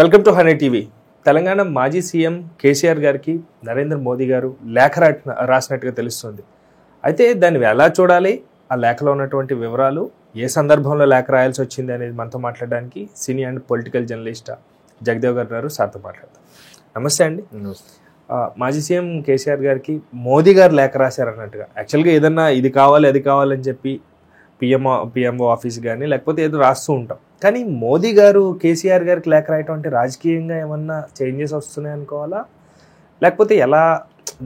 Welcome to honey TV. Telangana మాజీ CM KCR గారికి నరేంద్ర మోదీ గారు లేఖ రాసినట్టుగా తెలుస్తుంది. అయితే దాన్ని ఎలా చూడాలి, ఆ లేఖలో ఉన్నటువంటి వివరాలు, ఏ సందర్భంలో లేఖ రాయాల్సి వచ్చింది అనేది మనతో మాట్లాడడానికి senior and political journalist Jagdev గారు సార్తో మాట్లాడతాం. నమస్తే అండి. మాజీ సీఎం కేసీఆర్ గారికి మోదీ గారు లేఖ రాశారన్నట్టుగా, యాక్చువల్గా ఏదన్నా ఇది కావాలి అది కావాలని చెప్పి పిఎంఓ ఆఫీస్ కానీ లేకపోతే ఏదో రాస్తూ ఉంటాం. కానీ మోదీ గారు కేసీఆర్ గారికి లేఖ రాయటం అంటే రాజకీయంగా ఏమన్నా చేంజెస్ వస్తున్నాయి అనుకోవాలా, లేకపోతే ఎలా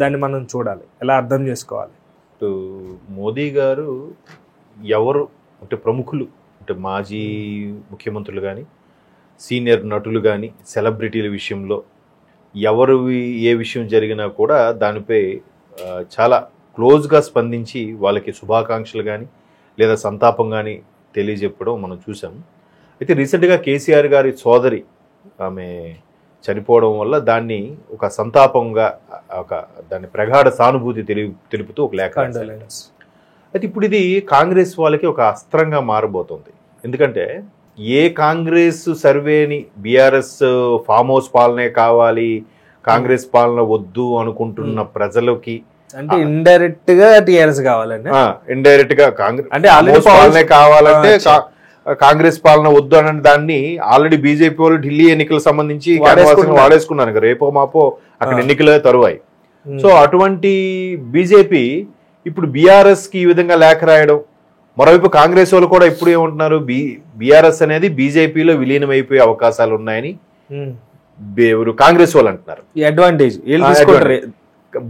దాన్ని మనం చూడాలి, ఎలా అర్థం చేసుకోవాలి? మోదీ గారు ఎవరు అంటే ప్రముఖులు, అంటే మాజీ ముఖ్యమంత్రులు కానీ సీనియర్ నటులు కానీ సెలబ్రిటీల విషయంలో ఎవరు ఏ విషయం జరిగినా కూడా దానిపై చాలా క్లోజ్గా స్పందించి వాళ్ళకి శుభాకాంక్షలు కానీ లేదా సంతాపం కానీ తెలియజెప్పడం మనం చూసాం. అయితే రీసెంట్గా కేసీఆర్ గారి సోదరి ఆమె చనిపోవడం వల్ల దాన్ని ఒక సంతాపంగా దాన్ని ప్రగాఢ సానుభూతి తెలుపుతూ ఒక లేఖ. అయితే ఇప్పుడు ఇది కాంగ్రెస్ వాళ్ళకి ఒక అస్త్రంగా మారబోతుంది. ఎందుకంటే ఏ కాంగ్రెస్ సర్వేని బీఆర్ఎస్ ఫామ్ హౌస్ పాలనే కావాలి, కాంగ్రెస్ పాలన వద్దు అనుకుంటున్న ప్రజలకి అంటే ఇండైరెక్ట్ గా టీఆర్ఎస్ కావాలండి, ఇండైరెక్ట్ గా కాంగ్రెస్ అంటే పాలనే కావాలంటే కాంగ్రెస్ పాలన వద్దు అని దాన్ని ఆల్రెడీ బీజేపీ వాళ్ళు ఢిల్లీ ఎన్నికలకు సంబంధించి వాడేసుకున్నారు. రేపో మాపో అక్కడ ఎన్నికలే తరువాయి. సో అటువంటి బీజేపీ ఇప్పుడు బీఆర్ఎస్ కి ఈ విధంగా లేఖ రాయడం, మరోవైపు కాంగ్రెస్ వాళ్ళు కూడా ఇప్పుడు ఏమంటున్నారు, బీఆర్ఎస్ అనేది బీజేపీలో విలీనం అయిపోయే అవకాశాలు ఉన్నాయని కాంగ్రెస్ వాళ్ళు అంటున్నారు. అడ్వాంటేజ్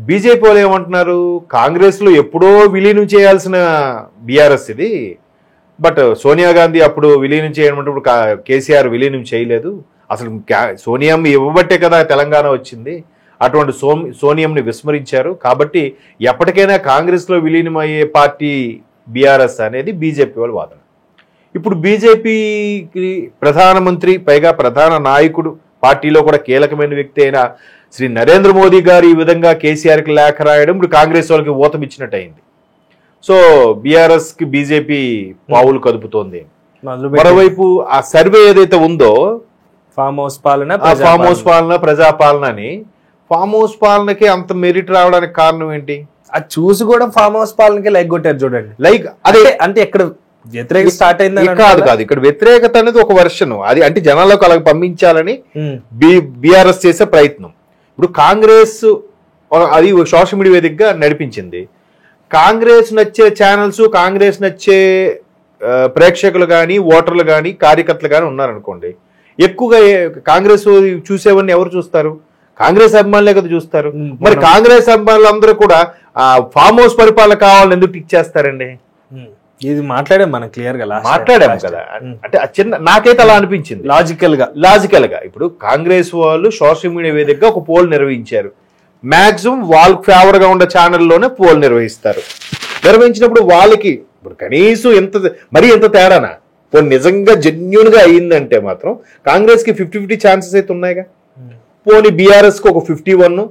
బీజేపీ వాళ్ళు ఏమంటున్నారు, కాంగ్రెస్ లో ఎప్పుడో విలీనం చేయాల్సిన బీఆర్ఎస్ ఇది, బట్ సోనియా గాంధీ అప్పుడు విలీనం చేయమంటే కేసీఆర్ విలీనం చేయలేదు, అసలు సోనియాం ఇవ్వబట్టే కదా తెలంగాణ వచ్చింది, అటువంటి సోనియంని విస్మరించారు, కాబట్టి ఎప్పటికైనా కాంగ్రెస్లో విలీనం అయ్యే పార్టీ బీఆర్ఎస్ అనేది బీజేపీ వాళ్ళ వాదన. ఇప్పుడు బీజేపీకి ప్రధానమంత్రి, పైగా ప్రధాన నాయకుడు, పార్టీలో కూడా కీలకమైన వ్యక్తి అయిన శ్రీ నరేంద్ర మోదీ గారు ఈ విధంగా కేసీఆర్కి లేఖ రాయడం ఇప్పుడు కాంగ్రెస్ వాళ్ళకి ఊతమిచ్చినట్టు అయింది. సో బీఆర్ఎస్ కి బీజేపీ పావులు కదుపుతోంది. మరోవైపు ఆ సర్వే ఏదైతే ఉందో ఫామ్ హౌస్ పాలన, ప్రజాపాలన అని, ఫామ్ హౌస్ పాలనకి అంత మెరిట్ రావడానికి కారణం ఏంటి? అది చూసి కూడా ఫామ్ హౌస్ పాలనకి లైక్ కొట్టారు చూడండి. లైక్ అదే అంటే ఇక్కడ వ్యతిరేకత స్టార్ట్ అయింది కాదు, ఇక్కడ వ్యతిరేకత అనేది ఒక వర్షన్, అది అంటే జనాలకు అలాగ పంపించాలని బీఆర్ఎస్ చేసే ప్రయత్నం. ఇప్పుడు కాంగ్రెస్ అది సోషల్ మీడియా వేదికగా నడిపించింది. కాంగ్రెస్ నచ్చే ఛానల్స్, కాంగ్రెస్ నచ్చే ప్రేక్షకులు కానీ ఓటర్లు కానీ కార్యకర్తలు కానీ ఉన్నారనుకోండి, ఎక్కువగా కాంగ్రెస్ చూసేవన్నీ ఎవరు చూస్తారు? కాంగ్రెస్ అభిమానులే కదా చూస్తారు. మరి కాంగ్రెస్ అభిమానులు అందరూ కూడా ఫామ్ హౌస్ పరిపాలన కావాలని ఎందుకు ఇచ్చేస్తారండి? ఇది మాట్లాడాం మనం క్లియర్ గా, మాట్లాడాము కదా. అంటే చిన్న నాకైతే అలా అనిపించింది లాజికల్ గా. ఇప్పుడు కాంగ్రెస్ వాళ్ళు సోషల్ మీడియా వేదికగా ఒక పోల్ నిర్వహించారు. మాక్సిమం వాళ్ళకి ఫేవర్ గా ఉన్న ఛానల్లోనే పోల్ నిర్వహిస్తారు. నిర్వహించినప్పుడు వాళ్ళకి ఇప్పుడు కనీసం ఎంత తేడానా, పోనీ నిజంగా జెన్యున్ గా అయ్యిందంటే మాత్రం కాంగ్రెస్ కి 50-50 ఛాన్సెస్ అయితే ఉన్నాయిగా. పోనీ బీఆర్ఎస్ కి ఒక 51,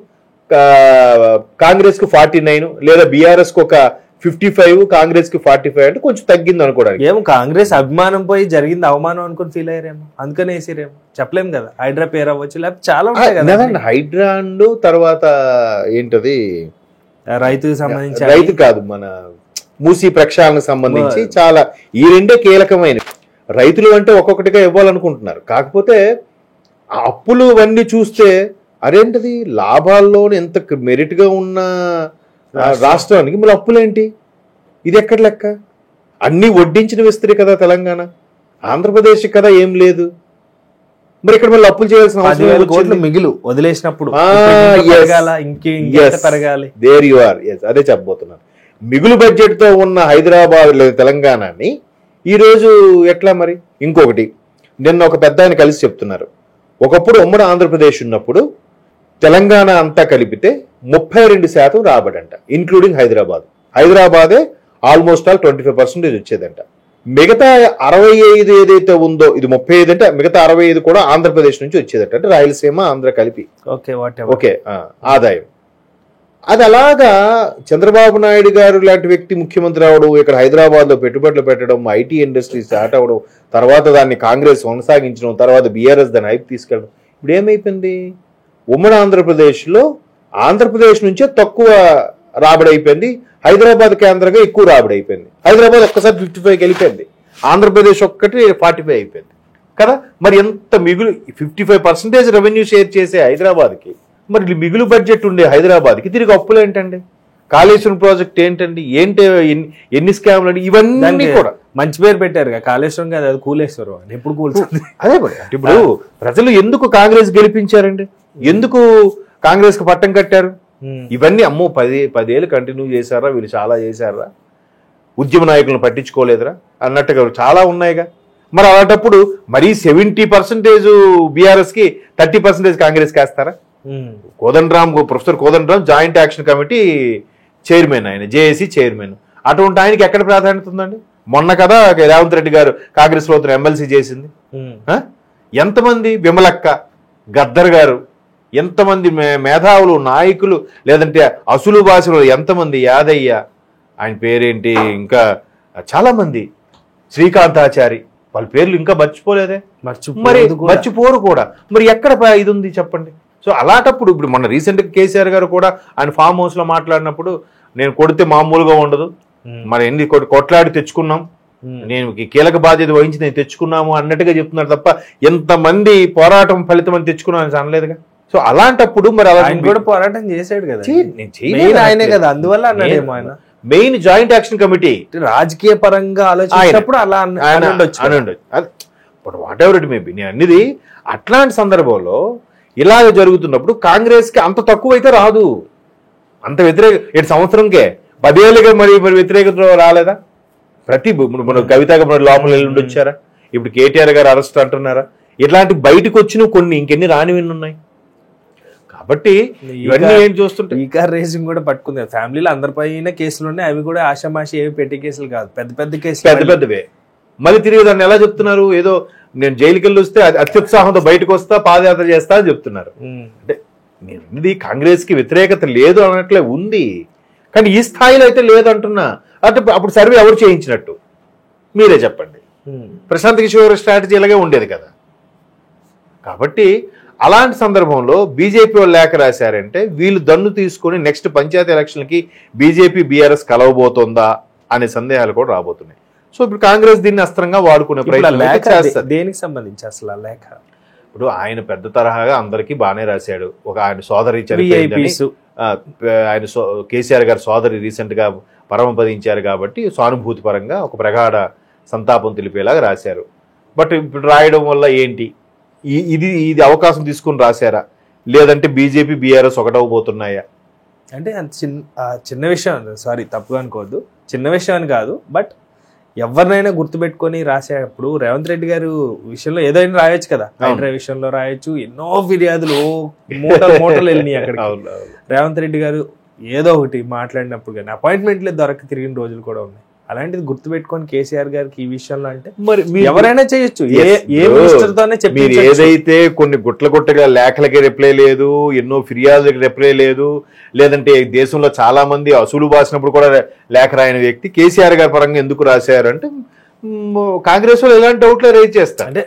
కాంగ్రెస్ కి 49, లేదా బీఆర్ఎస్ కి ఒక 55, కాంగ్రెస్ కి 45 అంటే కొంచెం తగ్గింది అనుకోవడానికి. ఏమో కాంగ్రెస్ అభిమానం పోయి జరిగింది అవమానం అనుకుని ఫీల్ అయ్యారేమో, అందుకనే వేసిరేమో, చెప్పలేము కదా. హైడ్రా పేరు అవ్వచ్చు, లేకపోతే చాలా ఉంటాయి కదా. హైడ్రా అండ్ తర్వాత ఏంటది రైతుకు సంబంధించి, రైతు కాదు మన మూసీ ప్రక్షాళనకు సంబంధించి చాలా ఈ రెండే కీలకమైన. రైతులు అంటే ఒక్కొక్కటిగా ఇవ్వాలనుకుంటున్నారు, కాకపోతే ఆ అప్పులు అవన్నీ చూస్తే అదేంటది లాభాల్లో ఎంత మెరిట్ గా ఉన్న రాష్ట్రానికి మళ్ళీ అప్పులేంటి? ఇది ఎక్కడ లెక్క? అన్ని వడ్డించిన విస్తరి కదా తెలంగాణ, ఆంధ్రప్రదేశ్ కదా ఏం లేదు. మరి ఇక్కడ మళ్ళీ అప్పులు చేయాల్సిన అవసరం, మిగులు వదిలేసినప్పుడు దేర్ యు ఆర్. అదే చెప్పబోతున్నాను. మిగులు బడ్జెట్ తో ఉన్న హైదరాబాద్ లేదు తెలంగాణని ఈరోజు ఎట్లా మరి? ఇంకొకటి, నిన్న ఒక పెద్ద ఆయన కలిసి చెప్తున్నారు, ఒకప్పుడు ఉమ్మడి ఆంధ్రప్రదేశ్ ఉన్నప్పుడు తెలంగాణ అంతా కలిపితే 32% రాబడంట, ఇంక్లూడింగ్ హైదరాబాదే ఆల్మోస్ట్ ఆల్ 25% వచ్చేదంట. మిగతా 65 ఏదైతే ఉందో, ఇది 35 అంటే మిగతా 65 కూడా ఆంధ్రప్రదేశ్ నుంచి వచ్చేదంట, అంటే రాయలసీమ ఆంధ్ర కలిపి ఓకే ఆదాయం. అది అలాగా చంద్రబాబు నాయుడు గారు లాంటి వ్యక్తి ముఖ్యమంత్రి అవడం, ఇక్కడ హైదరాబాద్ లో పెట్టుబడులు పెట్టడం, ఐటీ ఇండస్ట్రీ స్టార్ట్ అవడం, తర్వాత దాన్ని కాంగ్రెస్ కొనసాగించడం, తర్వాత బీఆర్ఎస్ దాన్ని హైప్ తీసుకెళ్ళడం, ఇప్పుడు ఏమైపోయింది, ఉమ్మడి ఆంధ్రప్రదేశ్లో ఆంధ్రప్రదేశ్ నుంచే తక్కువ రాబడి అయిపోయింది, హైదరాబాద్ కేంద్రంగా ఎక్కువ రాబడి అయిపోయింది. హైదరాబాద్ ఒక్కసారి 55కి వెళ్ళిపోయింది, ఆంధ్రప్రదేశ్ ఒక్కటి 45 అయిపోయింది కదా. మరి ఎంత మిగులు 55% రెవెన్యూ షేర్ చేసే హైదరాబాద్కి, మరి మిగులు బడ్జెట్ ఉండే హైదరాబాద్కి తిరిగి అప్పులు ఏంటండి, కాళేశ్వరం ప్రాజెక్ట్ ఏంటండి, ఏంటి ఎన్ని స్కామ్లు అండి, ఇవన్నీ కూడా మంచి పేరు పెట్టారు కాళేశ్వరం కాదు, అది కూలేశ్వరం అని. ఎప్పుడు కూల్చుంది అదే మరి. ఇప్పుడు ప్రజలు ఎందుకు కాంగ్రెస్ గెలిపించారండి, ఎందుకు కాంగ్రెస్ కి పట్టం కట్టారు, ఇవన్నీ అమ్మో 10 ఏళ్ళు కంటిన్యూ చేశారా, వీళ్ళు చాలా చేశారా, ఉద్యమ నాయకులను పట్టించుకోలేదురా అన్నట్టుగా చాలా ఉన్నాయిగా. మరి అలాంటప్పుడు మరీ 70% బీఆర్ఎస్ కి 30% కాంగ్రెస్ వేస్తారా? Professor Kodandaram joint action committee chairman, ఆయన జేఏసీ చైర్మన్, అటువంటి ఆయనకి ఎక్కడ ప్రాధాన్యత ఉందండి? మొన్న కదా రేవంత్ రెడ్డి గారు కాంగ్రెస్ ప్రభుత్వం ఎమ్మెల్సీ చేసింది. ఎంతమంది, విమలక్క, గద్దర్ గారు, ఎంతమంది మేధావులు నాయకులు, లేదంటే అసులు భాషలు ఎంతమంది, యాదయ్య ఆయన పేరేంటి, ఇంకా చాలా మంది, శ్రీకాంతాచారి, వాళ్ళ పేర్లు ఇంకా మర్చిపోలేదే, మరి మర్చిపోరు కూడా. మరి ఎక్కడ ఇది ఉంది చెప్పండి? సో అలాంటప్పుడు ఇప్పుడు మొన్న రీసెంట్గా కేసీఆర్ గారు కూడా ఆయన ఫామ్ హౌస్ లో మాట్లాడినప్పుడు, నేను కొడితే మామూలుగా ఉండదు, మరి ఎన్ని కొట్లాడి తెచ్చుకున్నాం, నేను కీలక బాధ్యత వహించి నేను తెచ్చుకున్నాము అన్నట్టుగా చెప్తున్నారు తప్ప ఎంతమంది పోరాటం ఫలితం అని తెచ్చుకున్నాను అనలేదుగా. సో అలాంటప్పుడు మరి అలా కూడా పోరాటం చేశాడు కదా, ఆయనే కదా, అందువల్ల అన్నాడేమో ఆయన. మెయిన్ జాయింట్ యాక్షన్ కమిటీ రాజకీయ పరంగా ఆలోచించినప్పుడు అలా ఇప్పుడు వాట్ ఎవర్ ఇట్ మేబీ, నేను అన్నిది అట్లాంటి సందర్భంలో ఇలాగ జరుగుతున్నప్పుడు కాంగ్రెస్ కి అంత తక్కువ అయితే రాదు, అంత వ్యతిరేక 7 సంవత్సరంకే 10 ఏళ్ళుగా మరి వ్యతిరేకత రాలేదా? ప్రతి కవితగా లోపల వెళ్ళి వచ్చారా? ఇప్పుడు కేటీఆర్ గారు అరెస్ట్ అంటున్నారా? ఇట్లాంటి బయటకు వచ్చిన కొన్ని ఇంకెన్ని రానివన్నీ ఉన్నాయి. కాబట్టి ఇవన్నీ ఏం చూస్తుంటే ఈ కార్ రేసింగ్ కూడా పట్టుకుంది, ఫ్యామిలీలో అందరిపైన కేసులు ఉన్నాయి, అవి కూడా ఆషామాషి ఏవి పెట్టి కేసులు కాదు, పెద్ద పెద్ద కేసులు, పెద్దవే. మళ్ళీ తిరిగి దాన్ని ఎలా చెప్తున్నారు, ఏదో నేను జైలుకి వెళ్ళి వస్తే అత్యుత్సాహంతో బయటకు వస్తా, పాదయాత్ర చేస్తా అని చెప్తున్నారు. అంటే ఇది కాంగ్రెస్ కి వ్యతిరేకత లేదు అన్నట్లే ఉంది, కానీ ఈ స్థాయిలో అయితే లేదంటున్నా. అంటే అప్పుడు సర్వే ఎవరు చేయించినట్టు మీరే చెప్పండి. ప్రశాంత్ కిషోర్ స్ట్రాటజీ ఇలాగే ఉండేది కదా. కాబట్టి అలాంటి సందర్భంలో బీజేపీ వాళ్ళు లేఖ రాశారంటే వీళ్ళు దన్ను తీసుకుని నెక్స్ట్ పంచాయతీ ఎలక్షన్కి బీజేపీ బీఆర్ఎస్ కలవబోతోందా అనే సందేహాలు కూడా రాబోతున్నాయి. సో ఇప్పుడు కాంగ్రెస్ దీన్ని అస్త్రంగా వాడుకునే ప్రయత్నం చేస్తారు. దేనికి సంబంధించి అసలు ఆ లేఖ? ఇప్పుడు ఆయన పెద్ద తరహాగా అందరికీ బాగానే రాశాడు. ఒక ఆయన సోదరి ఆయన కేసీఆర్ గారి సోదరి రీసెంట్ గా పరమపదించారు కాబట్టి సానుభూతి పరంగా ఒక ప్రగాఢ సంతాపం తెలిపేలాగా రాశారు. బట్ ఇప్పుడు రాయడం వల్ల ఏంటి, ఇది అవకాశం తీసుకుని రాశారా, లేదంటే బీజేపీ బీఆర్ఎస్ ఒకటవబోతున్నాయా అంటే చిన్న విషయం, సారీ తప్పుగా అనుకోవద్దు, చిన్న విషయం అని కాదు, బట్ ఎవరినైనా గుర్తుపెట్టుకొని రాసేటప్పుడు రేవంత్ రెడ్డి గారు విషయంలో ఏదైనా రాయొచ్చు కదా, హైడ్రా విషయంలో రాయొచ్చు, ఎన్నో ఫిర్యాదులు మూటలు వెళ్ళినాయి అక్కడికి. రేవంత్ రెడ్డి గారు ఏదో ఒకటి మాట్లాడినప్పుడు కానీ అపాయింట్మెంట్లే దొరక తిరిగిన రోజులు కూడా ఉన్నాయి. అలాంటిది గుర్తుపెట్టుకొని కేసీఆర్ గారికి ఈ విషయంలో అంటే మరి ఎవరైనా చేయొచ్చు, ఏ మినిస్టర్ తోనే చెప్పి. ఏదైతే కొన్ని గుట్టగా లేఖలకి రిప్లై లేదు, ఎన్నో ఫిర్యాదులకి రిప్లై లేదు, లేదంటే దేశంలో చాలా మంది అసూలు బాసినప్పుడు కూడా లేఖ రాయని వ్యక్తి కేసీఆర్ గారి పరంగా ఎందుకు రాశారు అంటే కాంగ్రెస్ వాళ్ళు ఎలాంటి డౌట్లు రైజ్ చేస్తారు. అంటే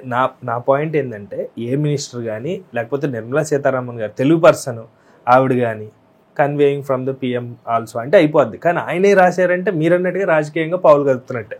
నా పాయింట్ ఏంటంటే ఏ మినిస్టర్ కానీ లేకపోతే నిర్మలా సీతారామన్ గారు తెలుగు పర్సన్ ఆవిడ కానీ conveying from the PM also అంటే అయిపోద్ది. కానీ ఆయనే రాశారంటే మీరన్నట్టుగా రాజకీయంగా పావులు కలుపుతున్నట్టే.